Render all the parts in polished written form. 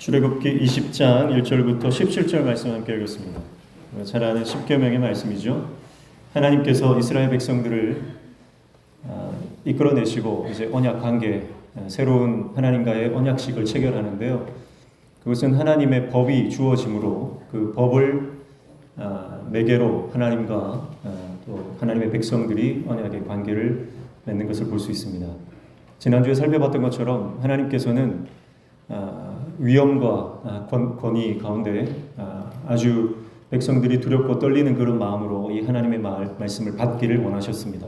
출애굽기 20장 1절부터 17절 말씀 함께 읽겠습니다. 잘 아는 십계명의 말씀이죠. 하나님께서 이스라엘 백성들을 이끌어내시고 이제 언약 관계, 새로운 하나님과의 언약식을 체결하는데요. 그것은 하나님의 법이 주어지므로 그 법을 매개로 하나님과 또 하나님의 백성들이 언약의 관계를 맺는 것을 볼 수 있습니다. 지난주에 살펴봤던 것처럼 하나님께서는 위엄과 권위 가운데 아주 백성들이 두렵고 떨리는 그런 마음으로 이 하나님의 말씀을 받기를 원하셨습니다.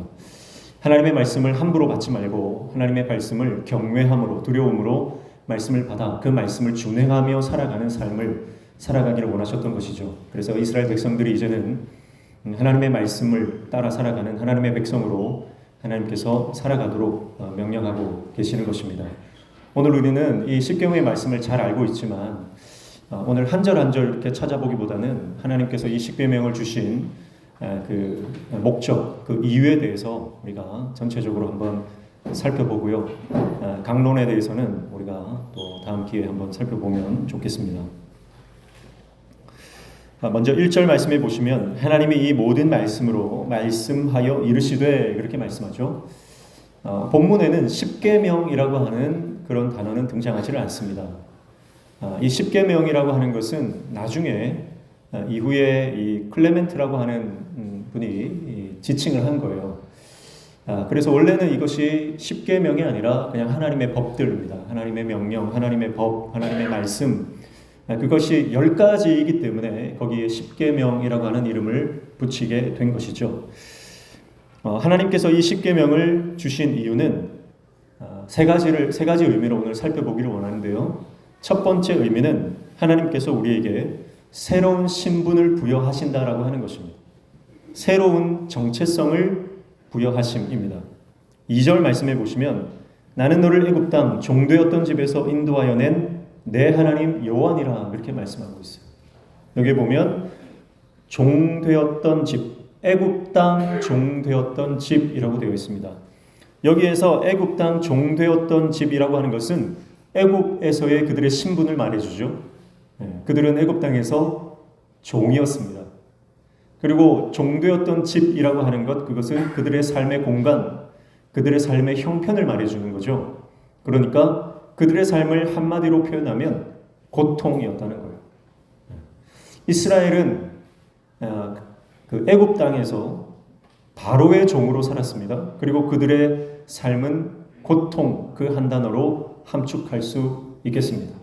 하나님의 말씀을 함부로 받지 말고 하나님의 말씀을 경외함으로 두려움으로 말씀을 받아 그 말씀을 준행하며 살아가는 삶을 살아가기를 원하셨던 것이죠. 그래서 이스라엘 백성들이 이제는 하나님의 말씀을 따라 살아가는 하나님의 백성으로 하나님께서 살아가도록 명령하고 계시는 것입니다. 오늘 우리는 이 십계명의 말씀을 잘 알고 있지만 오늘 한 절 한 절 이렇게 찾아보기보다는 하나님께서 이 십계명을 주신 그 목적, 그 이유에 대해서 우리가 전체적으로 한번 살펴보고요. 강론에 대해서는 우리가 또 다음 기회에 한번 살펴보면 좋겠습니다. 먼저 1절 말씀해 보시면 하나님이 이 모든 말씀으로 말씀하여 이르시되 그렇게 말씀하죠. 본문에는 십계명이라고 하는 그런 단어는 등장하지를 않습니다. 이 십계명이라고 하는 것은 나중에 이후에 이 클레멘트라고 하는 분이 지칭을 한 거예요. 그래서 원래는 이것이 십계명이 아니라 그냥 하나님의 법들입니다. 하나님의 명령, 하나님의 법, 하나님의 말씀, 그것이 10가지이기 때문에 거기에 십계명이라고 하는 이름을 붙이게 된 것이죠. 하나님께서 이 십계명을 주신 이유는 세 가지 의미로 오늘 살펴보기를 원하는데요. 첫 번째 의미는 하나님께서 우리에게 새로운 신분을 부여하신다라고 하는 것입니다. 새로운 정체성을 부여하심입니다. 2절 말씀해 보시면 나는 너를 애굽 땅 종되었던 집에서 인도하여 낸 내 하나님 여호와니라 이렇게 말씀하고 있어요. 여기 보면 종되었던 집, 애굽 땅 종되었던 집이라고 되어 있습니다. 여기에서 애굽 땅 종되었던 집이라고 하는 것은 애굽에서의 그들의 신분을 말해주죠. 그들은 애굽 땅에서 종이었습니다. 그리고 종되었던 집이라고 하는 것, 그것은 그들의 삶의 공간, 그들의 삶의 형편을 말해주는 거죠. 그러니까 그들의 삶을 한마디로 표현하면 고통이었다는 거예요. 이스라엘은 그 애굽 땅에서 바로의 종으로 살았습니다. 그리고 그들의 삶은 고통, 그 한 단어로 함축할 수 있겠습니다.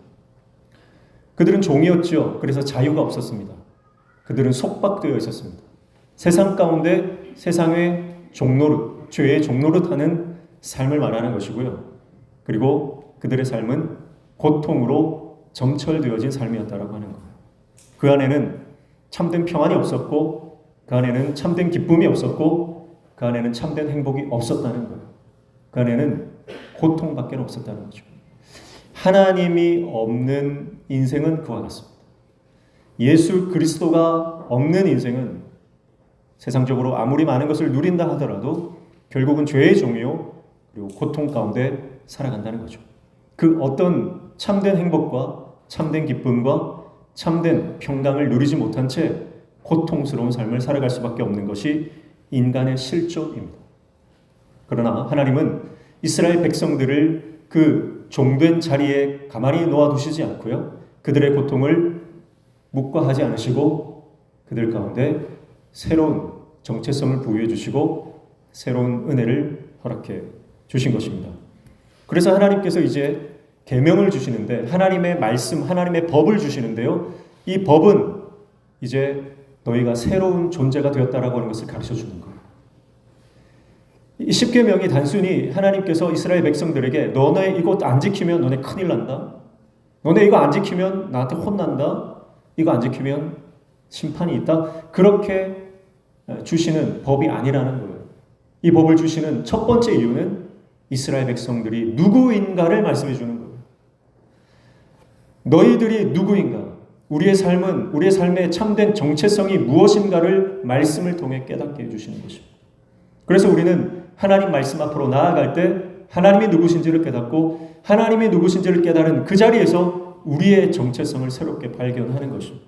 그들은 종이었죠. 그래서 자유가 없었습니다. 그들은 속박되어 있었습니다. 세상 가운데 세상의 종노릇, 죄의 종노릇하는 삶을 말하는 것이고요. 그리고 그들의 삶은 고통으로 점철되어진 삶이었다라고 하는 거예요. 그 안에는 참된 평안이 없었고, 그 안에는 참된 기쁨이 없었고, 그 안에는 참된 행복이 없었다는 거예요. 그 안에는 고통밖에 없었다는 거죠. 하나님이 없는 인생은 그와 같습니다. 예수 그리스도가 없는 인생은 세상적으로 아무리 많은 것을 누린다 하더라도 결국은 죄의 종이요 그리고 고통 가운데 살아간다는 거죠. 그 어떤 참된 행복과 참된 기쁨과 참된 평강을 누리지 못한 채 고통스러운 삶을 살아갈 수밖에 없는 것이 인간의 실존입니다. 그러나 하나님은 이스라엘 백성들을 그 종된 자리에 가만히 놓아두시지 않고요. 그들의 고통을 묵과하지 않으시고 그들 가운데 새로운 정체성을 부여해 주시고 새로운 은혜를 허락해 주신 것입니다. 그래서 하나님께서 이제 계명을 주시는데 하나님의 말씀, 하나님의 법을 주시는데요. 이 법은 이제 너희가 새로운 존재가 되었다라고 하는 것을 가르쳐 주는 거예요. 이 십계명이 단순히 하나님께서 이스라엘 백성들에게 너네 이거 안 지키면 너네 큰일 난다. 너네 이거 안 지키면 나한테 혼난다. 이거 안 지키면 심판이 있다. 그렇게 주시는 법이 아니라는 거예요. 이 법을 주시는 첫 번째 이유는 이스라엘 백성들이 누구인가를 말씀해 주는 거예요. 너희들이 누구인가? 우리의 삶의 참된 정체성이 무엇인가를 말씀을 통해 깨닫게 해주시는 것입니다. 그래서 우리는 하나님 말씀 앞으로 나아갈 때 하나님이 누구신지를 깨닫고 하나님이 누구신지를 깨달은 그 자리에서 우리의 정체성을 새롭게 발견하는 것입니다.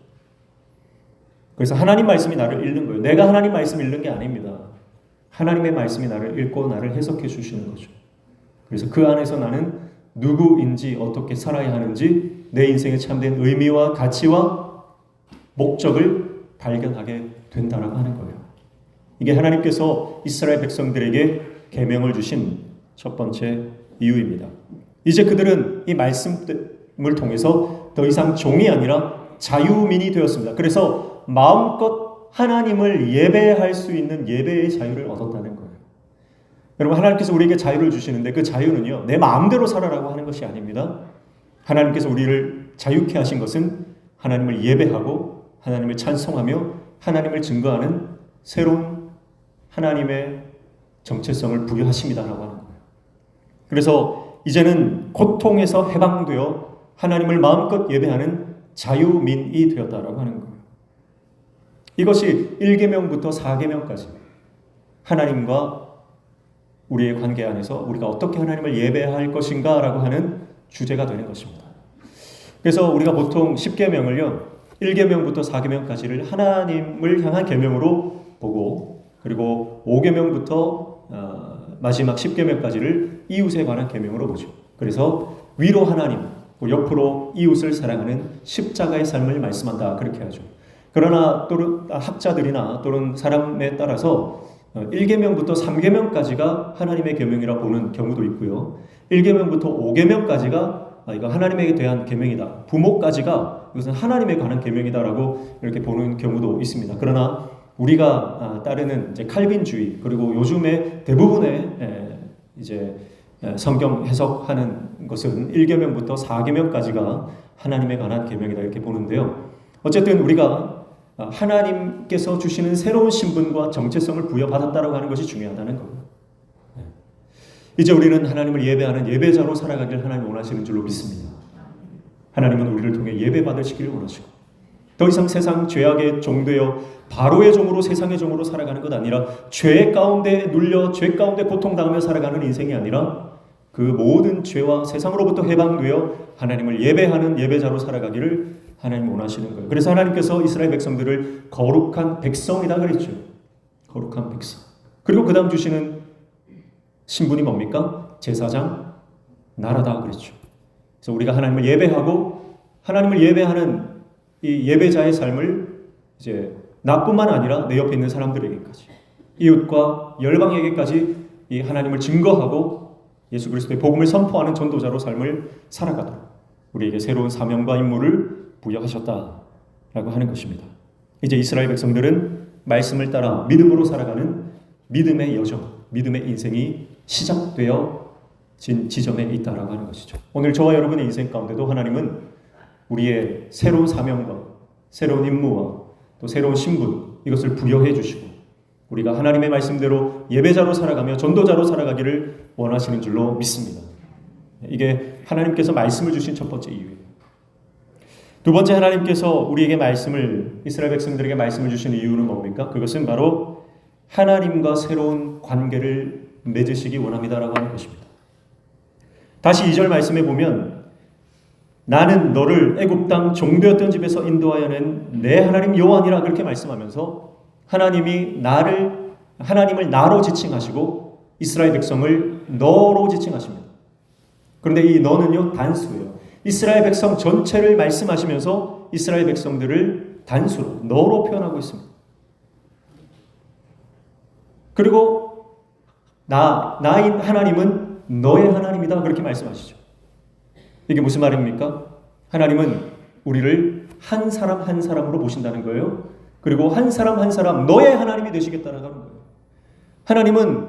그래서 하나님 말씀이 나를 읽는 거예요. 내가 하나님 말씀을 읽는 게 아닙니다. 하나님의 말씀이 나를 읽고 나를 해석해 주시는 거죠. 그래서 그 안에서 나는 누구인지 어떻게 살아야 하는지 내 인생에 참된 의미와 가치와 목적을 발견하게 된다라고 하는 거예요. 이게 하나님께서 이스라엘 백성들에게 계명을 주신 첫 번째 이유입니다. 이제 그들은 이 말씀을 통해서 더 이상 종이 아니라 자유민이 되었습니다. 그래서 마음껏 하나님을 예배할 수 있는 예배의 자유를 얻었다는 거예요. 여러분, 하나님께서 우리에게 자유를 주시는데 그 자유는요, 내 마음대로 살아라고 하는 것이 아닙니다. 하나님께서 우리를 자유케 하신 것은 하나님을 예배하고 하나님을 찬송하며 하나님을 증거하는 새로운 하나님의 정체성을 부여하십니다라고 하는 거예요. 그래서 이제는 고통에서 해방되어 하나님을 마음껏 예배하는 자유민이 되었다라고 하는 거예요. 이것이 1계명부터 4계명까지 하나님과 우리의 관계 안에서 우리가 어떻게 하나님을 예배할 것인가 라고 하는 주제가 되는 것입니다. 그래서 우리가 보통 10계명을요 1계명부터 4계명까지를 하나님을 향한 계명으로 보고, 그리고 5계명부터 마지막 10계명까지를 이웃에 관한 계명으로 보죠. 그래서 위로 하나님, 옆으로 이웃을 사랑하는 십자가의 삶을 말씀한다, 그렇게 하죠. 그러나 또는 학자들이나 또는 사람에 따라서 1계명부터 3계명까지가 하나님의 계명이라 보는 경우도 있고요. 1계명부터 5계명까지가 이거 하나님에 대한 계명이다. 부모까지가 이것은 하나님에 관한 계명이다라고 이렇게 보는 경우도 있습니다. 그러나 우리가 따르는 이제 칼빈주의, 그리고 요즘에 대부분의 이제 성경 해석하는 것은 1계명부터 4계명까지가 하나님에 관한 계명이다, 이렇게 보는데요. 어쨌든 우리가 하나님께서 주시는 새로운 신분과 정체성을 부여받았다라고 하는 것이 중요하다는 겁니다. 이제 우리는 하나님을 예배하는 예배자로 살아가길 하나님이 원하시는 줄로 믿습니다. 하나님은 우리를 통해 예배받으시기를 원하시고, 더 이상 세상 죄악의 종되어 바로의 종으로, 세상의 종으로 살아가는 것 아니라 죄 가운데 눌려 죄 가운데 고통당하며 살아가는 인생이 아니라 그 모든 죄와 세상으로부터 해방되어 하나님을 예배하는 예배자로 살아가기를 하나님 원하시는 거예요. 그래서 하나님께서 이스라엘 백성들을 거룩한 백성이다 그랬죠. 거룩한 백성. 그리고 그 다음 주시는 신분이 뭡니까? 제사장, 나라다 그랬죠. 그래서 우리가 하나님을 예배하고 하나님을 예배하는 이 예배자의 삶을 이제 나뿐만 아니라 내 옆에 있는 사람들에게까지, 이웃과 열방에게까지 이 하나님을 증거하고 예수 그리스도의 복음을 선포하는 전도자로 삶을 살아가도록 우리에게 새로운 사명과 임무를 부여하셨다라고 하는 것입니다. 이제 이스라엘 백성들은 말씀을 따라 믿음으로 살아가는 믿음의 여정, 믿음의 인생이 시작되어진 지점에 있다라고 하는 것이죠. 오늘 저와 여러분의 인생 가운데도 하나님은 우리의 새로운 사명과 새로운 임무와 또 새로운 신분, 이것을 부여해 주시고 우리가 하나님의 말씀대로 예배자로 살아가며 전도자로 살아가기를 원하시는 줄로 믿습니다. 이게 하나님께서 말씀을 주신 첫 번째 이유예요. 두 번째, 하나님께서 우리에게 말씀을, 이스라엘 백성들에게 말씀을 주신 이유는 뭡니까? 그것은 바로 하나님과 새로운 관계를 맺으시기 원합니다라고 하는 것입니다. 다시 2절 말씀에 보면 나는 너를 애굽 땅 종되었던 집에서 인도하여 낸 내 하나님 여호와니라, 그렇게 말씀하면서 하나님을 나로 지칭하시고 이스라엘 백성을 너로 지칭하십니다. 그런데 이 너는요 단수예요. 이스라엘 백성 전체를 말씀하시면서 이스라엘 백성들을 단수로 너로 표현하고 있습니다. 그리고 나인 하나님은 너의 하나님이다, 그렇게 말씀하시죠. 이게 무슨 말입니까? 하나님은 우리를 한 사람 한 사람으로 보신다는 거예요. 그리고 한 사람 한 사람 너의 하나님이 되시겠다는 거예요. 하나님은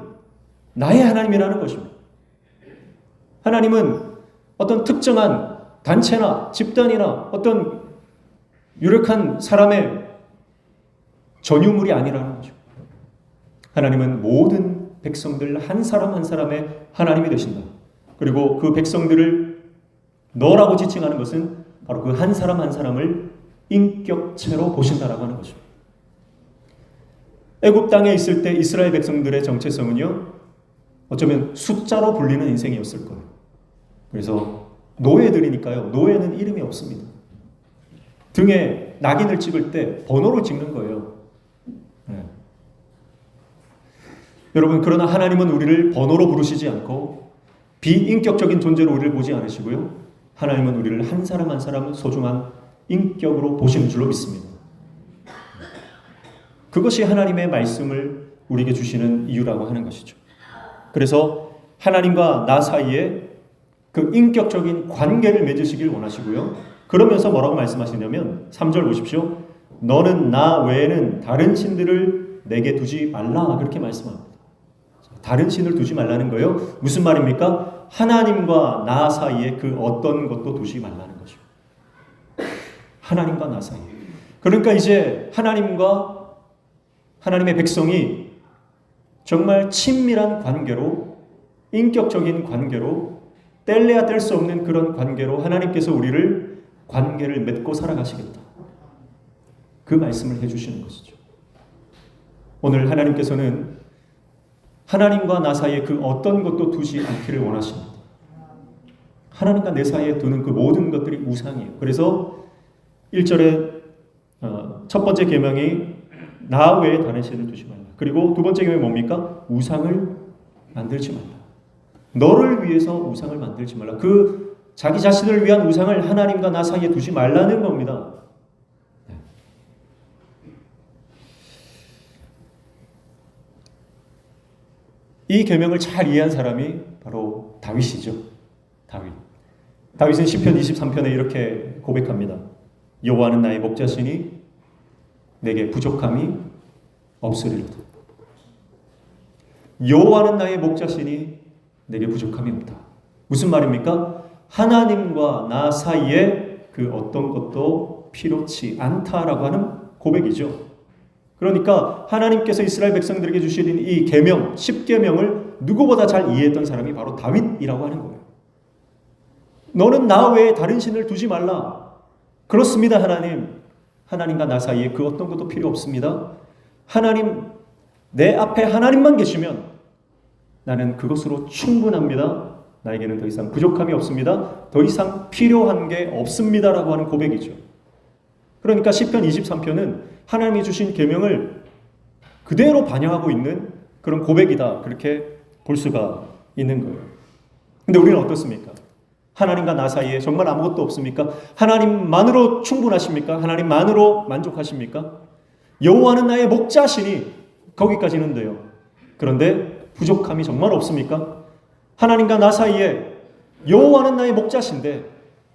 나의 하나님이라는 것입니다. 하나님은 어떤 특정한 단체나 집단이나 어떤 유력한 사람의 전유물이 아니라는 거죠. 하나님은 모든 백성들 한 사람 한 사람의 하나님이 되신다. 그리고 그 백성들을 너라고 지칭하는 것은 바로 그 한 사람 한 사람을 인격체로 보신다라고 하는 거죠. 애굽 땅에 있을 때 이스라엘 백성들의 정체성은요, 어쩌면 숫자로 불리는 인생이었을 거예요. 그래서 노예들이니까요. 노예는 이름이 없습니다. 등에 낙인을 찍을 때 번호를 찍는 거예요. 네. 여러분, 그러나 하나님은 우리를 번호로 부르시지 않고 비인격적인 존재로 우리를 보지 않으시고요. 하나님은 우리를 한 사람 한 사람 소중한 인격으로 보시는 줄로 믿습니다. 그것이 하나님의 말씀을 우리에게 주시는 이유라고 하는 것이죠. 그래서 하나님과 나 사이에 그 인격적인 관계를 맺으시길 원하시고요. 그러면서 뭐라고 말씀하시냐면 3절 보십시오. 너는 나 외에는 다른 신들을 내게 두지 말라, 그렇게 말씀합니다. 다른 신을 두지 말라는 거예요. 무슨 말입니까? 하나님과 나 사이에 그 어떤 것도 두지 말라는 거죠. 하나님과 나 사이에. 그러니까 이제 하나님의 백성이 정말 친밀한 관계로, 인격적인 관계로, 뗄래야 뗄 수 없는 그런 관계로 하나님께서 우리를 관계를 맺고 살아가시겠다. 그 말씀을 해주시는 것이죠. 오늘 하나님께서는 하나님과 나 사이에 그 어떤 것도 두지 않기를 원하십니다. 하나님과 내 사이에 두는 그 모든 것들이 우상이에요. 그래서 1절에 첫 번째 계명이 나 외에 다른 신을 두지 말라. 그리고 두 번째 계명이 뭡니까? 우상을 만들지 말라. 너를 위해서 우상을 만들지 말라. 그 자기 자신을 위한 우상을 하나님과 나 사이에 두지 말라는 겁니다. 이 계명을 잘 이해한 사람이 바로 다윗이죠. 다윗은 시편 23편에 이렇게 고백합니다. 여호와는 나의 목자시니 내게 부족함이 없으리로다. 여호와는 나의 목자시니 내게 부족함이 없다. 무슨 말입니까? 하나님과 나 사이에 그 어떤 것도 필요치 않다라고 하는 고백이죠. 그러니까 하나님께서 이스라엘 백성들에게 주신 이 계명, 10계명을 누구보다 잘 이해했던 사람이 바로 다윗이라고 하는 거예요. 너는 나 외에 다른 신을 두지 말라. 그렇습니다, 하나님. 하나님과 나 사이에 그 어떤 것도 필요 없습니다. 하나님, 내 앞에 하나님만 계시면 나는 그것으로 충분합니다. 나에게는 더 이상 부족함이 없습니다. 더 이상 필요한 게 없습니다라고 하는 고백이죠. 그러니까 시편 23편은 하나님이 주신 계명을 그대로 반영하고 있는 그런 고백이다, 그렇게 볼 수가 있는 거예요. 근데 우리는 어떻습니까? 하나님과 나 사이에 정말 아무것도 없습니까? 하나님만으로 충분하십니까? 하나님만으로 만족하십니까? 여호와는 나의 목자시니 거기까지는 돼요. 그런데 부족함이 정말 없습니까? 하나님과 나 사이에 여호와는 나의 목자신데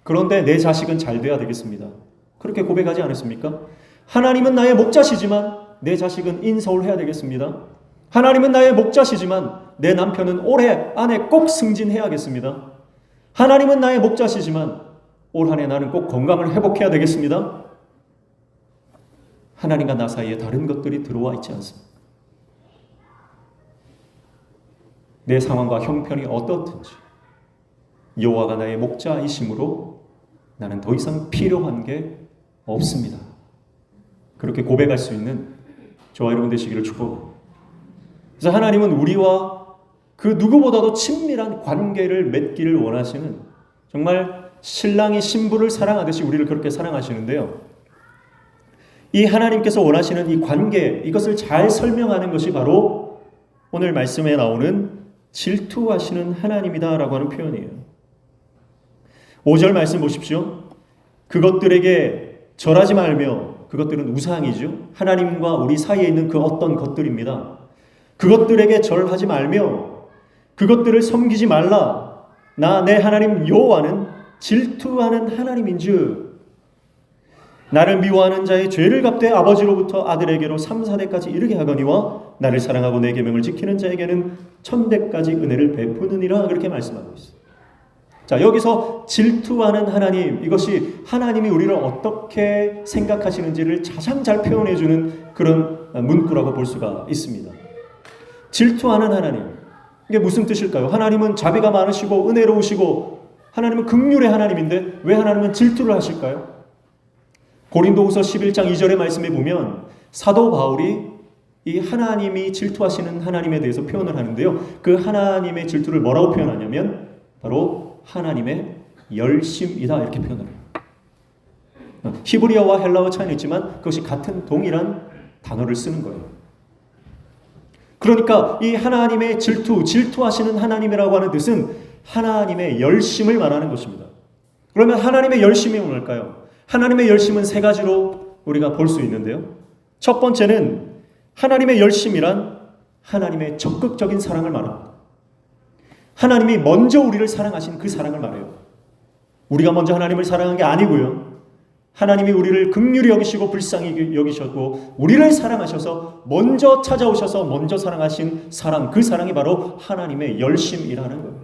그런데 내 자식은 잘 돼야 되겠습니다. 그렇게 고백하지 않았습니까? 하나님은 나의 목자시지만 내 자식은 인서울해야 되겠습니다. 하나님은 나의 목자시지만 내 남편은 올해 안에 꼭 승진해야겠습니다. 하나님은 나의 목자시지만 올 한 해 나는 꼭 건강을 회복해야 되겠습니다. 하나님과 나 사이에 다른 것들이 들어와 있지 않습니다. 내 상황과 형편이 어떻든지 여호와가 나의 목자이심으로 나는 더 이상 필요한 게 없습니다. 그렇게 고백할 수 있는 저와 여러분 되시기를 축복합니다. 그래서 하나님은 우리와 그 누구보다도 친밀한 관계를 맺기를 원하시는, 정말 신랑이 신부를 사랑하듯이 우리를 그렇게 사랑하시는데요. 이 하나님께서 원하시는 이 관계, 이것을 잘 설명하는 것이 바로 오늘 말씀에 나오는 질투하시는 하나님이다라고 하는 표현이에요. 5절 말씀 보십시오. 그것들에게 절하지 말며, 그것들은 우상이죠. 하나님과 우리 사이에 있는 그 어떤 것들입니다. 그것들에게 절하지 말며 그것들을 섬기지 말라. 나 내 하나님 여호와는 질투하는 하나님인즉 나를 미워하는 자의 죄를 갚되 아버지로부터 아들에게로 3, 4대까지 이르게 하거니와 나를 사랑하고 내 계명을 지키는 자에게는 1000대까지 은혜를 베푸느니라, 그렇게 말씀하고 있어요. 자, 여기서 질투하는 하나님, 이것이 하나님이 우리를 어떻게 생각하시는지를 가장 잘 표현해주는 그런 문구라고 볼 수가 있습니다. 질투하는 하나님, 이게 무슨 뜻일까요? 하나님은 자비가 많으시고 은혜로우시고 하나님은 긍휼의 하나님인데 왜 하나님은 질투를 하실까요? 고린도후서 11장 2절의 말씀에 보면 사도 바울이 이 하나님이 질투하시는 하나님에 대해서 표현을 하는데요. 그 하나님의 질투를 뭐라고 표현하냐면 바로 하나님의 열심이다 이렇게 표현을 해요. 히브리어와 헬라어 차이는 있지만 그것이 같은 동일한 단어를 쓰는 거예요. 그러니까 이 하나님의 질투하시는 하나님이라고 하는 뜻은 하나님의 열심을 말하는 것입니다. 그러면 하나님의 열심이 뭘까요? 하나님의 열심은 세 가지로 우리가 볼 수 있는데요. 첫 번째는 하나님의 열심이란 하나님의 적극적인 사랑을 말합니다. 하나님이 먼저 우리를 사랑하신 그 사랑을 말해요. 우리가 먼저 하나님을 사랑한 게 아니고요. 하나님이 우리를 긍휼히 여기시고 불쌍히 여기셨고 우리를 사랑하셔서 먼저 찾아오셔서 먼저 사랑하신 사랑, 그 사랑이 바로 하나님의 열심이라는 거예요.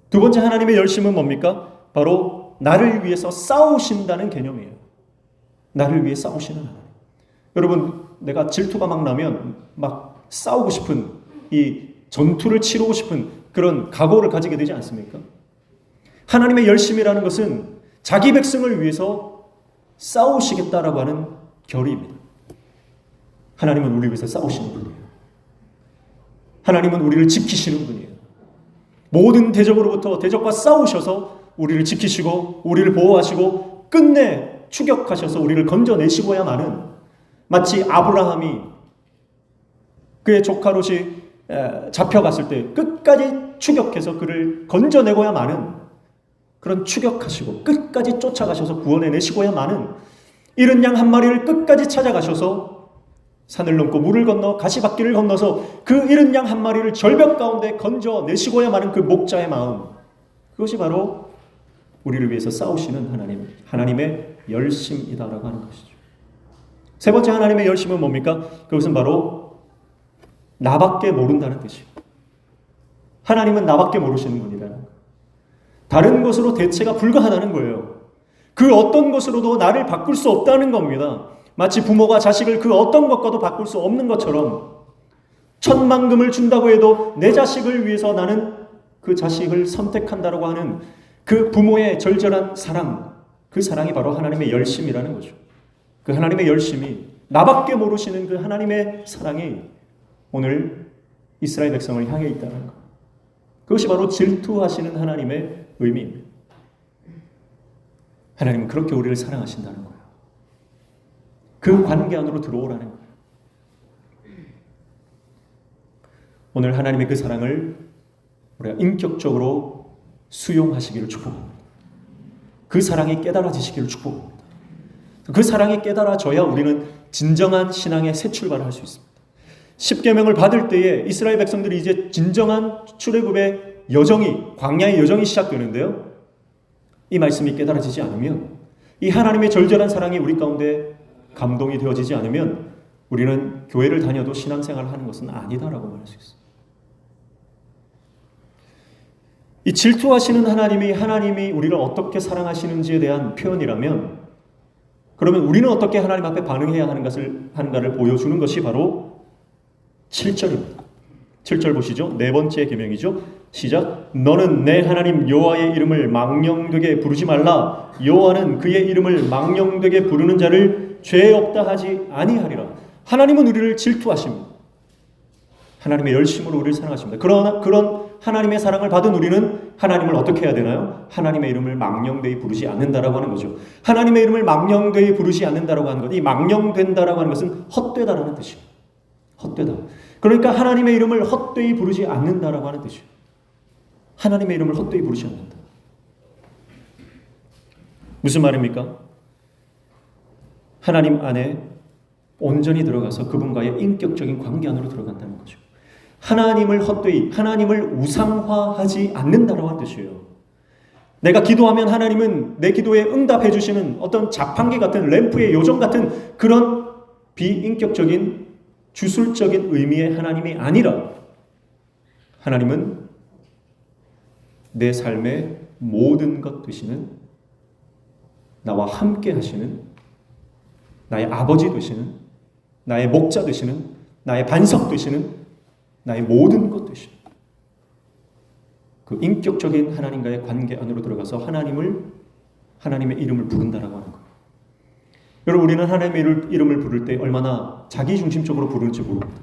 두 번째 하나님의 열심은 뭡니까? 바로 나를 위해서 싸우신다는 개념이에요. 나를 위해 싸우시는 하나님. 여러분, 내가 질투가 막 나면 막 싸우고 싶은, 이 전투를 치르고 싶은 그런 각오를 가지게 되지 않습니까? 하나님의 열심이라는 것은 자기 백성을 위해서 싸우시겠다라고 하는 결의입니다. 하나님은 우리를 위해서 싸우시는 분이에요. 하나님은 우리를 지키시는 분이에요. 모든 대적으로부터 대적과 싸우셔서 우리를 지키시고 우리를 보호하시고 끝내 추격하셔서 우리를 건져내시고야만은, 마치 아브라함이 그의 조카 롯이 잡혀갔을 때 끝까지 추격해서 그를 건져내고야만은, 그런 추격하시고 끝까지 쫓아가셔서 구원해내시고야만은, 잃은 양 한 마리를 끝까지 찾아가셔서 산을 넘고 물을 건너 가시밭길을 건너서 그 잃은 양 한 마리를 절벽 가운데 건져내시고야만은 그 목자의 마음, 그것이 바로 우리를 위해서 싸우시는 하나님의 열심이다라고 하는 것이죠. 세 번째 하나님의 열심은 뭡니까? 그것은 바로 나밖에 모른다는 뜻이에요. 하나님은 나밖에 모르시는 분이라는 거예요. 다른 것으로 대체가 불가하다는 거예요. 그 어떤 것으로도 나를 바꿀 수 없다는 겁니다. 마치 부모가 자식을 그 어떤 것과도 바꿀 수 없는 것처럼, 천만금을 준다고 해도 내 자식을 위해서 나는 그 자식을 선택한다라고 하는 그 부모의 절절한 사랑, 그 사랑이 바로 하나님의 열심이라는 거죠. 그 하나님의 열심이, 나밖에 모르시는 그 하나님의 사랑이 오늘 이스라엘 백성을 향해 있다는 것. 그것이 바로 질투하시는 하나님의 의미입니다. 하나님은 그렇게 우리를 사랑하신다는 거예요. 그 관계 안으로 들어오라는 거예요. 오늘 하나님의 그 사랑을 우리가 인격적으로 수용하시기를 축복합니다. 그 사랑이 깨달아지시기를 축복합니다. 그 사랑이 깨달아져야 우리는 진정한 신앙의 새 출발을 할 수 있습니다. 십계명을 받을 때에 이스라엘 백성들이 이제 진정한 출애굽의 여정이, 광야의 여정이 시작되는데요. 이 말씀이 깨달아지지 않으면, 이 하나님의 절절한 사랑이 우리 가운데 감동이 되어지지 않으면 우리는 교회를 다녀도 신앙생활을 하는 것은 아니다라고 말할 수 있습니다. 이 질투하시는 하나님이 우리를 어떻게 사랑하시는지에 대한 표현이라면, 그러면 우리는 어떻게 하나님 앞에 반응해야 하는가를 보여주는 것이 바로 7절입니다. 7절 보시죠. 네 번째 계명이죠. 시작. 너는 내 하나님 여호와의 이름을 망령되게 부르지 말라. 여호와는 그의 이름을 망령되게 부르는 자를 죄 없다 하지 아니하리라. 하나님은 우리를 질투하십니다. 하나님의 열심으로 우리를 사랑하십니다. 그러나 그런 하나님의 사랑을 받은 우리는 하나님을 어떻게 해야 되나요? 하나님의 이름을 망령되이 부르지 않는다라고 하는 거죠. 하나님의 이름을 망령되이 부르지 않는다라고 하는 것, 이 망령된다라고 하는 것은 헛되다라는 뜻이에요. 헛되다. 그러니까 하나님의 이름을 헛되이 부르지 않는다라고 하는 뜻이에요. 하나님의 이름을 헛되이 부르지 않는다. 무슨 말입니까? 하나님 안에 온전히 들어가서 그분과의 인격적인 관계 안으로 들어간다는 거죠. 하나님을 헛되이, 하나님을 우상화하지 않는다라고 하는 뜻이에요. 내가 기도하면 하나님은 내 기도에 응답해 주시는 어떤 자판기 같은, 램프의 요정 같은 그런 비인격적인 주술적인 의미의 하나님이 아니라, 하나님은 내 삶의 모든 것 되시는, 나와 함께 하시는, 나의 아버지 되시는, 나의 목자 되시는, 나의 반석 되시는, 나의 모든 것 되시는 그 인격적인 하나님과의 관계 안으로 들어가서 하나님의 이름을 부른다라고 하는 거예요. 여러분, 우리는 하나님의 이름을 부를 때 얼마나 자기중심적으로 부르는지 모릅니다.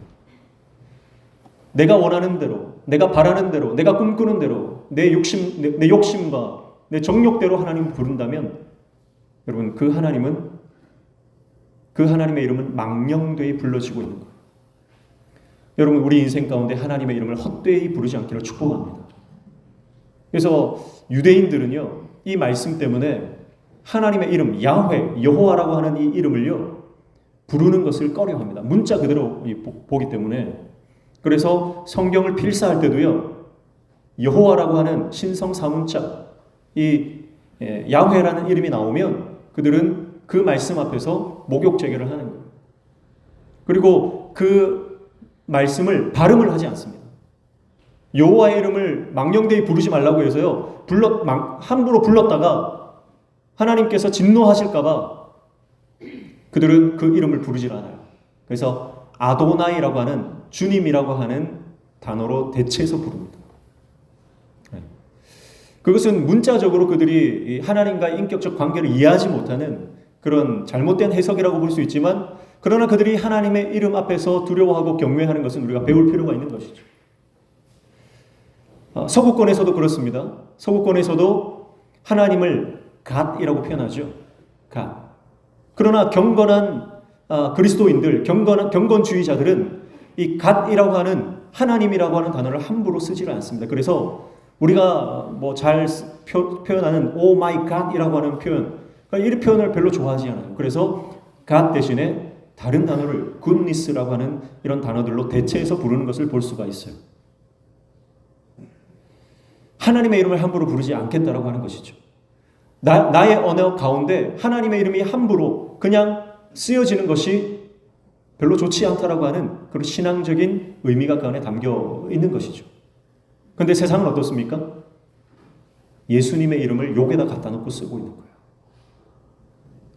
내가 원하는 대로, 내가 바라는 대로, 내가 꿈꾸는 대로, 내 욕심과 내 정욕대로 하나님을 부른다면, 여러분, 그 하나님의 이름은 망령되이 불러지고 있는 거예요. 여러분, 우리 인생 가운데 하나님의 이름을 헛되이 부르지 않기를 축복합니다. 그래서 유대인들은요, 이 말씀 때문에 하나님의 이름, 야훼, 여호와라고 하는 이 이름을요, 부르는 것을 꺼려합니다. 문자 그대로 보기 때문에. 그래서 성경을 필사할 때도요, 여호와라고 하는 신성 사문자, 이 야훼라는 이름이 나오면 그들은 그 말씀 앞에서 목욕 제결을 하는 거예요. 그리고 그 말씀을 발음을 하지 않습니다. 여호와의 이름을 망령되이 부르지 말라고 해서요, 함부로 불렀다가 하나님께서 진노하실까봐 그들은 그 이름을 부르질 않아요. 그래서 아도나이라고 하는, 주님이라고 하는 단어로 대체해서 부릅니다. 그것은 문자적으로 그들이 하나님과의 인격적 관계를 이해하지 못하는 그런 잘못된 해석이라고 볼 수 있지만, 그러나 그들이 하나님의 이름 앞에서 두려워하고 경외하는 것은 우리가 배울 필요가 있는 것이죠. 서구권에서도 그렇습니다. 서구권에서도 하나님을 갓이라고 표현하죠. 갓. 그러나 경건한 그리스도인들, 경건주의자들은 이 갓이라고 하는, 하나님이라고 하는 단어를 함부로 쓰지를 않습니다. 그래서 우리가 뭐 잘 표현하는 오 마이 갓이라고 하는 표현, 이 표현을 별로 좋아하지 않아요. 그래서 갓 대신에 다른 단어를 goodness라고 하는 이런 단어들로 대체해서 부르는 것을 볼 수가 있어요. 하나님의 이름을 함부로 부르지 않겠다라고 하는 것이죠. 나의 언어 가운데 하나님의 이름이 함부로 그냥 쓰여지는 것이 별로 좋지 않다라고 하는 그런 신앙적인 의미가 그 안에 담겨 있는 것이죠. 그런데 세상은 어떻습니까? 예수님의 이름을 욕에다 갖다 놓고 쓰고 있는 거예요.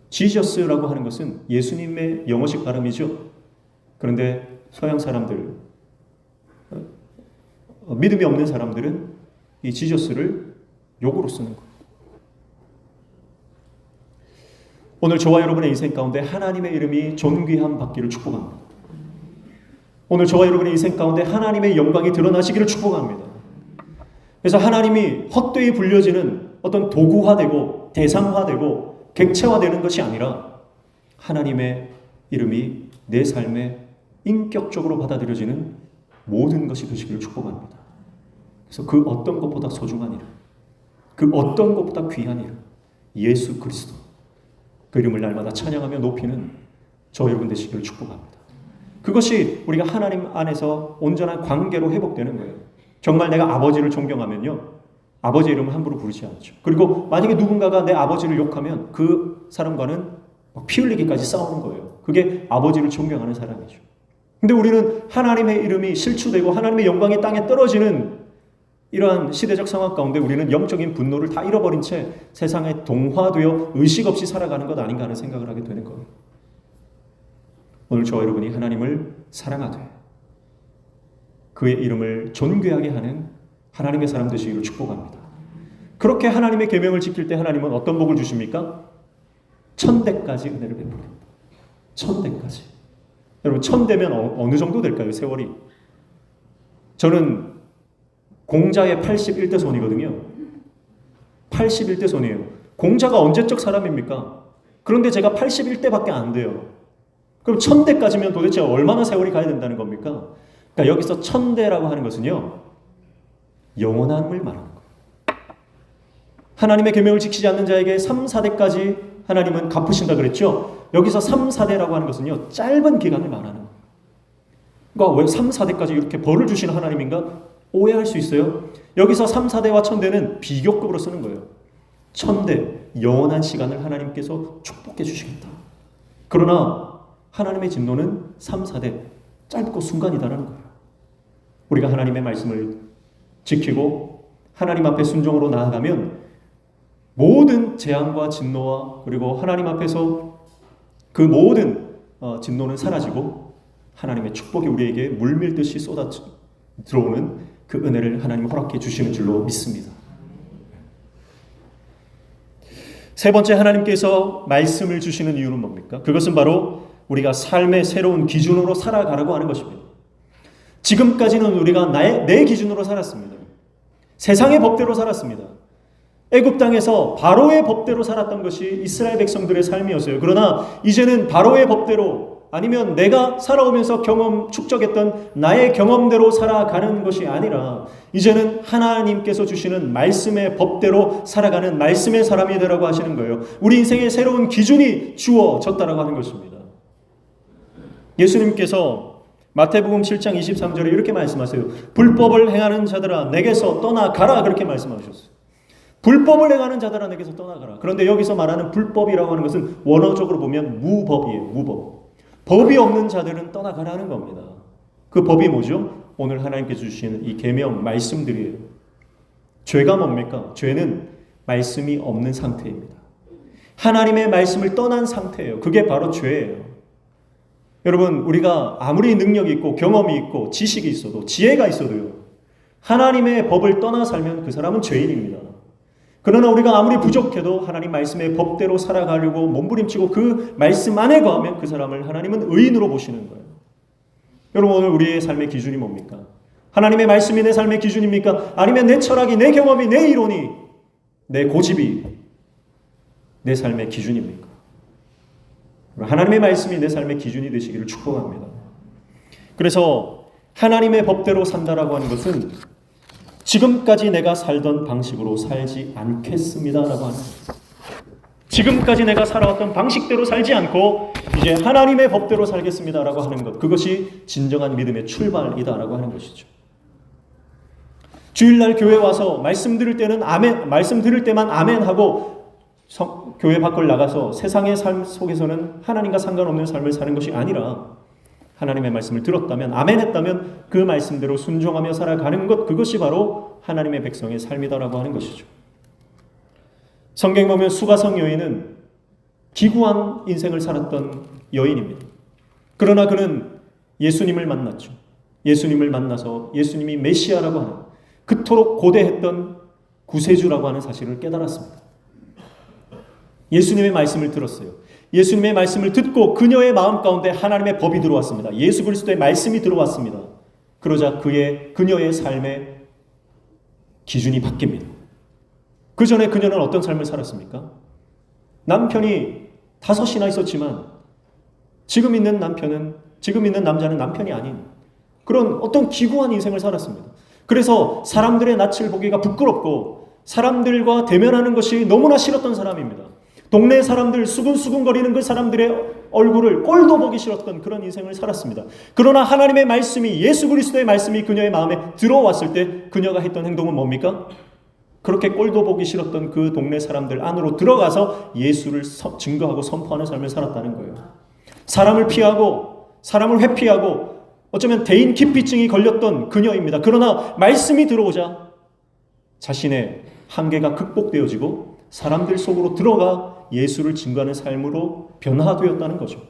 지저스라고 하는 것은 예수님의 영어식 발음이죠. 그런데 서양 사람들, 믿음이 없는 사람들은 이 지저스를 욕으로 쓰는 거예요. 오늘 저와 여러분의 인생 가운데 하나님의 이름이 존귀함 받기를 축복합니다. 오늘 저와 여러분의 인생 가운데 하나님의 영광이 드러나시기를 축복합니다. 그래서 하나님이 헛되이 불려지는 어떤 도구화되고 대상화되고 객체화되는 것이 아니라 하나님의 이름이 내 삶에 인격적으로 받아들여지는 모든 것이 되시기를 축복합니다. 그래서 그 어떤 것보다 소중한 이름, 그 어떤 것보다 귀한 이름, 예수 그리스도, 그 이름을 날마다 찬양하며 높이는 저 여러분 되시기를 축복합니다. 그것이 우리가 하나님 안에서 온전한 관계로 회복되는 거예요. 정말 내가 아버지를 존경하면요, 아버지 이름을 함부로 부르지 않죠. 그리고 만약에 누군가가 내 아버지를 욕하면 그 사람과는 피 흘리기까지 싸우는 거예요. 그게 아버지를 존경하는 사람이죠. 근데 우리는 하나님의 이름이 실추되고 하나님의 영광이 땅에 떨어지는 이러한 시대적 상황 가운데 우리는 영적인 분노를 다 잃어버린 채 세상에 동화되어 의식 없이 살아가는 것 아닌가 하는 생각을 하게 되는 거예요. 오늘 저와 여러분이 하나님을 사랑하되 그의 이름을 존귀하게 하는 하나님의 사람 되시기를 축복합니다. 그렇게 하나님의 계명을 지킬 때 하나님은 어떤 복을 주십니까? 1000대까지 은혜를 베풀립니다. 1000대까지. 여러분 1000대면 어느 정도 될까요? 세월이. 저는 공자의 81대 손이거든요. 81대 손이에요. 공자가 언제적 사람입니까? 그런데 제가 81대밖에 안 돼요. 그럼 1000대까지면 도대체 얼마나 세월이 가야 된다는 겁니까? 그러니까 여기서 1000대라고 하는 것은요, 영원함을 말하는 거예요. 하나님의 계명을 지키지 않는 자에게 3, 4대까지 하나님은 갚으신다 그랬죠. 여기서 3, 4대라고 하는 것은요, 짧은 기간을 말하는 거예요. 그러니까 왜 3, 4대까지 이렇게 벌을 주시는 하나님인가? 오해할 수 있어요. 여기서 3, 4대와 1000대는 비교급으로 쓰는 거예요. 1000대, 영원한 시간을 하나님께서 축복해 주시겠다. 그러나 하나님의 진노는 3, 4대, 짧고 순간이다라는 거예요. 우리가 하나님의 말씀을 지키고 하나님 앞에 순종으로 나아가면 모든 재앙과 진노와 그리고 하나님 앞에서 그 모든 진노는 사라지고 하나님의 축복이 우리에게 물밀듯이 쏟아 들어오는 그 은혜를 하나님 허락해 주시는 줄로 믿습니다. 세 번째, 하나님께서 말씀을 주시는 이유는 뭡니까? 그것은 바로 우리가 삶의 새로운 기준으로 살아가라고 하는 것입니다. 지금까지는 우리가 내 기준으로 살았습니다. 세상의 법대로 살았습니다. 애굽 땅에서 바로의 법대로 살았던 것이 이스라엘 백성들의 삶이었어요. 그러나 이제는 바로의 법대로, 아니면 내가 살아오면서 축적했던 나의 경험대로 살아가는 것이 아니라 이제는 하나님께서 주시는 말씀의 법대로 살아가는 말씀의 사람이 되라고 하시는 거예요. 우리 인생의 새로운 기준이 주어졌다라고 하는 것입니다. 예수님께서 마태복음 7장 23절에 이렇게 말씀하세요. 불법을 행하는 자들아 내게서 떠나가라, 그렇게 말씀하셨어요. 불법을 행하는 자들아 내게서 떠나가라. 그런데 여기서 말하는 불법이라고 하는 것은 원어적으로 보면 무법이에요. 무법. 법이 없는 자들은 떠나가라는 겁니다. 그 법이 뭐죠? 오늘 하나님께서 주시는 이 계명 말씀들이에요. 죄가 뭡니까? 죄는 말씀이 없는 상태입니다. 하나님의 말씀을 떠난 상태예요. 그게 바로 죄예요. 여러분, 우리가 아무리 능력이 있고 경험이 있고 지식이 있어도, 지혜가 있어도요, 하나님의 법을 떠나 살면 그 사람은 죄인입니다. 그러나 우리가 아무리 부족해도 하나님 말씀의 법대로 살아가려고 몸부림치고 그 말씀 안에 거하면 그 사람을 하나님은 의인으로 보시는 거예요. 여러분, 오늘 우리의 삶의 기준이 뭡니까? 하나님의 말씀이 내 삶의 기준입니까? 아니면 내 철학이, 내 경험이, 내 이론이, 내 고집이 내 삶의 기준입니까? 하나님의 말씀이 내 삶의 기준이 되시기를 축복합니다. 그래서 하나님의 법대로 산다라고 하는 것은 지금까지 내가 살던 방식으로 살지 않겠습니다라고 하는 거예요. 지금까지 내가 살아왔던 방식대로 살지 않고 이제 하나님의 법대로 살겠습니다라고 하는 것, 그것이 진정한 믿음의 출발이다라고 하는 것이죠. 주일날 교회 와서 말씀 들을 때는 아멘, 말씀 들을 때만 아멘하고 교회 밖을 나가서 세상의 삶 속에서는 하나님과 상관없는 삶을 사는 것이 아니라 하나님의 말씀을 들었다면, 아멘했다면 그 말씀대로 순종하며 살아가는 것, 그것이 바로 하나님의 백성의 삶이다라고 하는 것이죠. 성경 보면 수가성 여인은 기구한 인생을 살았던 여인입니다. 그러나 그는 예수님을 만났죠. 예수님을 만나서 예수님이 메시아라고 하는, 그토록 고대했던 구세주라고 하는 사실을 깨달았습니다. 예수님의 말씀을 들었어요. 예수님의 말씀을 듣고 그녀의 마음 가운데 하나님의 법이 들어왔습니다. 예수 그리스도의 말씀이 들어왔습니다. 그러자 그녀의 삶의 기준이 바뀝니다. 그 전에 그녀는 어떤 삶을 살았습니까? 남편이 5이나 있었지만 지금 있는 남자는 남편이 아닌 그런 어떤 기구한 인생을 살았습니다. 그래서 사람들의 낯을 보기가 부끄럽고 사람들과 대면하는 것이 너무나 싫었던 사람입니다. 동네 사람들, 수근수근거리는 그 사람들의 얼굴을 꼴도 보기 싫었던 그런 인생을 살았습니다. 그러나 하나님의 말씀이, 예수 그리스도의 말씀이 그녀의 마음에 들어왔을 때 그녀가 했던 행동은 뭡니까? 그렇게 꼴도 보기 싫었던 그 동네 사람들 안으로 들어가서 예수를 증거하고 선포하는 삶을 살았다는 거예요. 사람을 피하고 사람을 회피하고 어쩌면 대인 기피증이 걸렸던 그녀입니다. 그러나 말씀이 들어오자 자신의 한계가 극복되어지고 사람들 속으로 들어가 예수를 증거하는 삶으로 변화되었다는 거죠.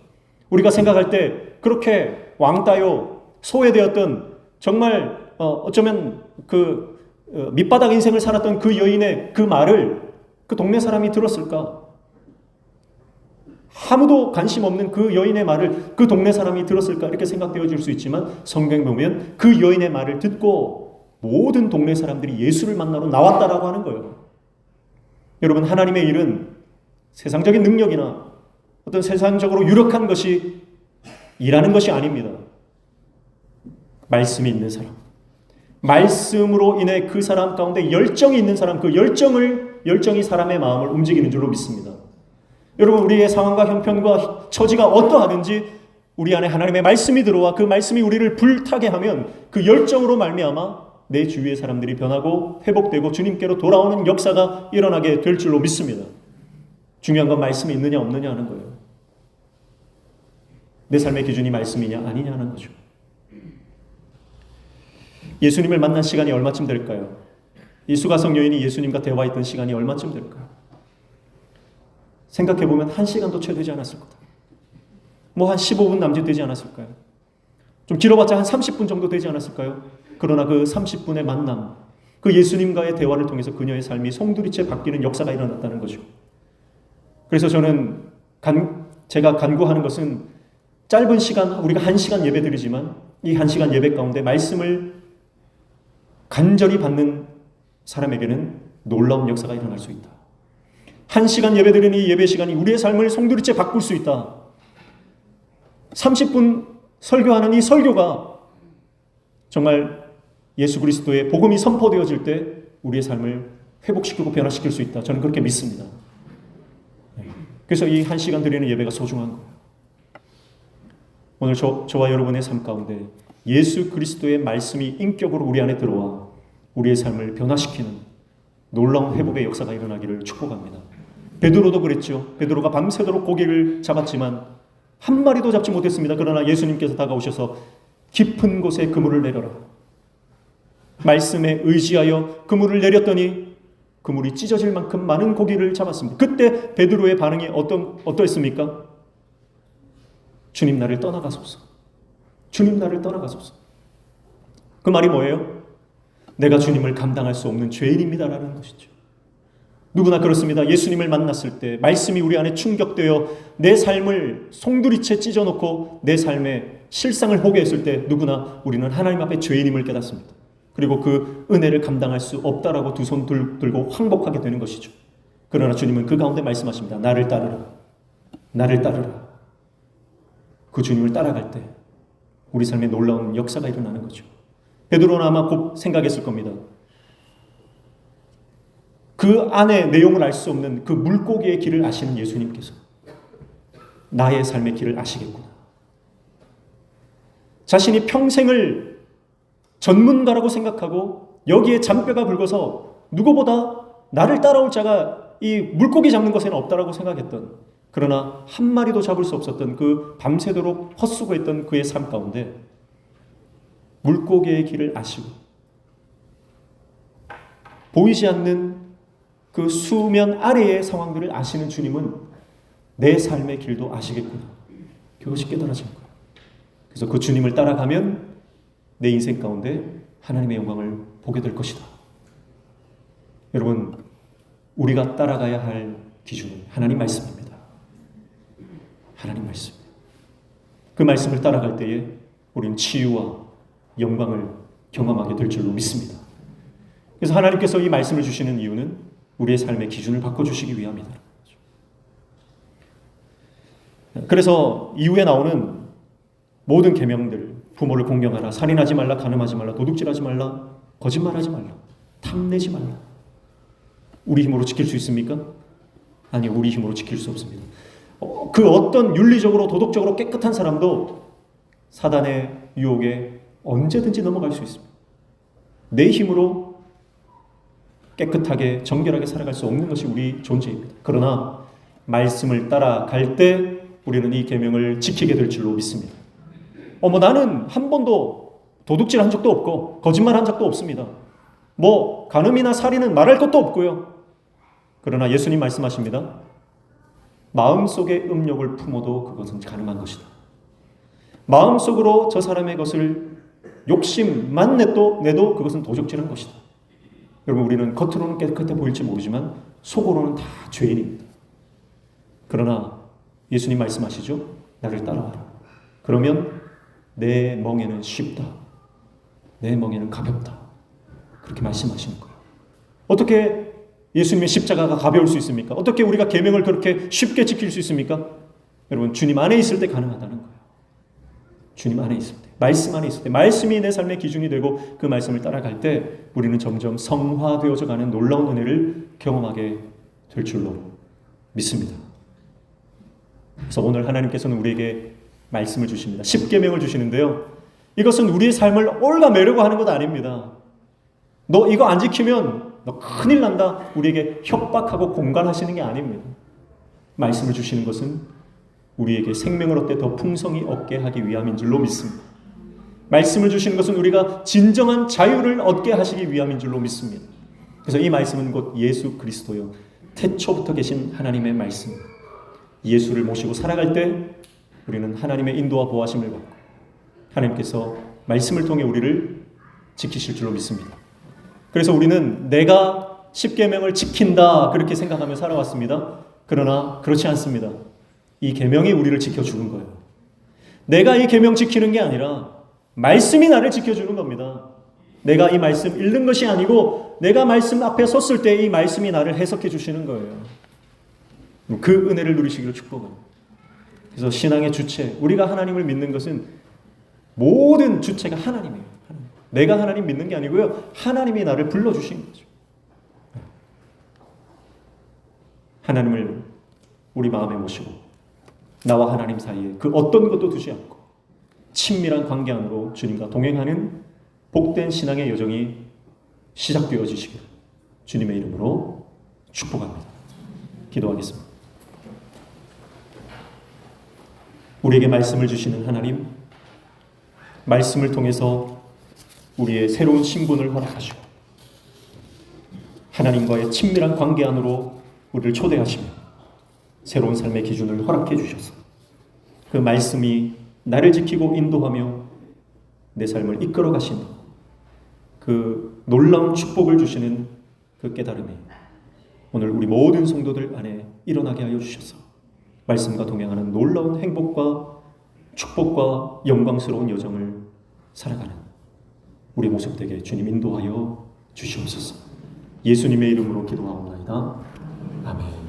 우리가 생각할 때 그렇게 왕따요, 소외되었던 정말 어쩌면 그 밑바닥 인생을 살았던 그 여인의 그 말을 그 동네 사람이 들었을까? 아무도 관심 없는 그 여인의 말을 그 동네 사람이 들었을까? 이렇게 생각되어질 수 있지만 성경 보면 그 여인의 말을 듣고 모든 동네 사람들이 예수를 만나러 나왔다라고 하는 거예요. 여러분, 하나님의 일은 세상적인 능력이나 어떤 세상적으로 유력한 것이 일하는 것이 아닙니다. 말씀이 있는 사람, 말씀으로 인해 그 사람 가운데 열정이 있는 사람, 그 열정이 사람의 마음을 움직이는 줄로 믿습니다. 여러분, 우리의 상황과 형편과 처지가 어떠하든지 우리 안에 하나님의 말씀이 들어와 그 말씀이 우리를 불타게 하면 그 열정으로 말미암아 내 주위의 사람들이 변하고 회복되고 주님께로 돌아오는 역사가 일어나게 될 줄로 믿습니다. 중요한 건 말씀이 있느냐 없느냐 하는 거예요. 내 삶의 기준이 말씀이냐 아니냐 하는 거죠. 예수님을 만난 시간이 얼마쯤 될까요? 이 수가성 여인이 예수님과 대화했던 시간이 얼마쯤 될까요? 생각해보면 1시간도 채 되지 않았을 거다. 뭐 한 15분 남짓 되지 않았을까요? 좀 길어봤자 한 30분 정도 되지 않았을까요? 그러나 그 30분의 만남, 그 예수님과의 대화를 통해서 그녀의 삶이 송두리째 바뀌는 역사가 일어났다는 거죠. 그래서 저는 제가 간구하는 것은 짧은 시간, 우리가 1시간 예배 드리지만 이 1시간 예배 가운데 말씀을 간절히 받는 사람에게는 놀라운 역사가 일어날 수 있다. 1시간 예배드리는 이 예배 시간이 우리의 삶을 송두리째 바꿀 수 있다. 30분 설교하는 이 설교가 정말 예수 그리스도의 복음이 선포되어질 때 우리의 삶을 회복시키고 변화시킬 수 있다. 저는 그렇게 믿습니다. 그래서 이 1시간 드리는 예배가 소중한 거예요. 오늘 저와 여러분의 삶 가운데 예수 그리스도의 말씀이 인격으로 우리 안에 들어와 우리의 삶을 변화시키는 놀라운 회복의 역사가 일어나기를 축복합니다. 베드로도 그랬죠. 베드로가 밤새도록 고기를 잡았지만 한 마리도 잡지 못했습니다. 그러나 예수님께서 다가오셔서 깊은 곳에 그물을 내려라. 말씀에 의지하여 그물을 내렸더니 그물이 찢어질 만큼 많은 고기를 잡았습니다. 그때 베드로의 반응이 어떠했습니까? 주님 나를 떠나가소서. 주님 나를 떠나가소서. 그 말이 뭐예요? 내가 주님을 감당할 수 없는 죄인입니다라는 것이죠. 누구나 그렇습니다. 예수님을 만났을 때 말씀이 우리 안에 충격되어 내 삶을 송두리째 찢어놓고 내 삶의 실상을 보게 했을 때 누구나 우리는 하나님 앞에 죄인임을 깨닫습니다. 그리고 그 은혜를 감당할 수 없다라고 두 손 들고 항복하게 되는 것이죠. 그러나 주님은 그 가운데 말씀하십니다. 나를 따르라. 나를 따르라. 그 주님을 따라갈 때 우리 삶에 놀라운 역사가 일어나는 거죠. 베드로는 아마 곧 생각했을 겁니다. 그 안에 내용을 알 수 없는 그 물고기의 길을 아시는 예수님께서 나의 삶의 길을 아시겠구나. 자신이 평생을 전문가라고 생각하고 여기에 잔뼈가 굵어서 누구보다 나를 따라올 자가 이 물고기 잡는 것에는 없다라고 생각했던, 그러나 한 마리도 잡을 수 없었던 그 밤새도록 헛수고했던 그의 삶 가운데 물고기의 길을 아시고 보이지 않는 그 수면 아래의 상황들을 아시는 주님은 내 삶의 길도 아시겠구나. 그것이 깨달아진 거예요. 그래서 그 주님을 따라가면 내 인생 가운데 하나님의 영광을 보게 될 것이다. 여러분, 우리가 따라가야 할 기준은 하나님 말씀입니다. 하나님 말씀. 그 말씀을 따라갈 때에 우리는 치유와 영광을 경험하게 될 줄로 믿습니다. 그래서 하나님께서 이 말씀을 주시는 이유는 우리의 삶의 기준을 바꿔주시기 위함이다. 그래서 이후에 나오는 모든 계명들, 부모를 공경하라, 살인하지 말라, 간음하지 말라, 도둑질하지 말라, 거짓말하지 말라, 탐내지 말라. 우리 힘으로 지킬 수 있습니까? 아니, 우리 힘으로 지킬 수 없습니다. 그 어떤 윤리적으로 도덕적으로 깨끗한 사람도 사단의 유혹에 언제든지 넘어갈 수 있습니다. 내 힘으로 깨끗하게 정결하게 살아갈 수 없는 것이 우리 존재입니다. 그러나 말씀을 따라갈 때 우리는 이 계명을 지키게 될 줄로 믿습니다. 나는 한 번도 도둑질한 적도 없고 거짓말한 적도 없습니다. 간음이나 살인은 말할 것도 없고요. 그러나 예수님 말씀하십니다. 마음속에 음욕을 품어도 그것은 가능한 것이다. 마음속으로 저 사람의 것을 욕심만 내도 그것은 도적질한 것이다. 여러분, 우리는 겉으로는 깨끗해 보일지 모르지만 속으로는 다 죄인입니다. 그러나 예수님 말씀하시죠. 나를 따라와라. 그러면 내 멍에는 쉽다. 내 멍에는 가볍다. 그렇게 말씀하시는 거예요. 어떻게 예수님의 십자가가 가벼울 수 있습니까? 어떻게 우리가 계명을 그렇게 쉽게 지킬 수 있습니까? 여러분, 주님 안에 있을 때 가능하다는 거예요. 주님 안에 있을 때, 말씀 안에 있을 때, 말씀이 내 삶의 기준이 되고 그 말씀을 따라갈 때 우리는 점점 성화되어져 가는 놀라운 은혜를 경험하게 될 줄로 믿습니다. 그래서 오늘 하나님께서는 우리에게 말씀을 주십니다. 십계명을 주시는데요. 이것은 우리의 삶을 올가매려고 하는 것 아닙니다. 너 이거 안 지키면 너 큰일 난다. 우리에게 협박하고 공갈하시는 게 아닙니다. 말씀을 주시는 것은 우리에게 생명을 얻되 더 풍성히 얻게 하기 위함인 줄로 믿습니다. 말씀을 주시는 것은 우리가 진정한 자유를 얻게 하시기 위함인 줄로 믿습니다. 그래서 이 말씀은 곧 예수 그리스도요, 태초부터 계신 하나님의 말씀. 예수를 모시고 살아갈 때 우리는 하나님의 인도와 보호하심을 받고 하나님께서 말씀을 통해 우리를 지키실 줄로 믿습니다. 그래서 우리는 내가 십계명을 지킨다 그렇게 생각하며 살아왔습니다. 그러나 그렇지 않습니다. 이 계명이 우리를 지켜주는 거예요. 내가 이 계명 지키는 게 아니라 말씀이 나를 지켜주는 겁니다. 내가 이 말씀 읽는 것이 아니고 내가 말씀 앞에 섰을 때 이 말씀이 나를 해석해 주시는 거예요. 그 은혜를 누리시기를 축복합니다. 그래서 신앙의 주체, 우리가 하나님을 믿는 것은 모든 주체가 하나님이에요. 내가 하나님 믿는 게 아니고요. 하나님이 나를 불러주신 거죠. 하나님을 우리 마음에 모시고 나와 하나님 사이에 그 어떤 것도 두지 않고 친밀한 관계 안으로 주님과 동행하는 복된 신앙의 여정이 시작되어지시길 주님의 이름으로 축복합니다. 기도하겠습니다. 우리에게 말씀을 주시는 하나님, 말씀을 통해서 우리의 새로운 신분을 허락하시고 하나님과의 친밀한 관계 안으로 우리를 초대하시며 새로운 삶의 기준을 허락해 주셔서 그 말씀이 나를 지키고 인도하며 내 삶을 이끌어 가시는 그 놀라운 축복을 주시는 그 깨달음이 오늘 우리 모든 성도들 안에 일어나게 하여 주셔서 말씀과 동행하는 놀라운 행복과 축복과 영광스러운 여정을 살아가는 우리 모습 되게 주님 인도하여 주시옵소서. 예수님의 이름으로 기도하옵나이다. 아멘.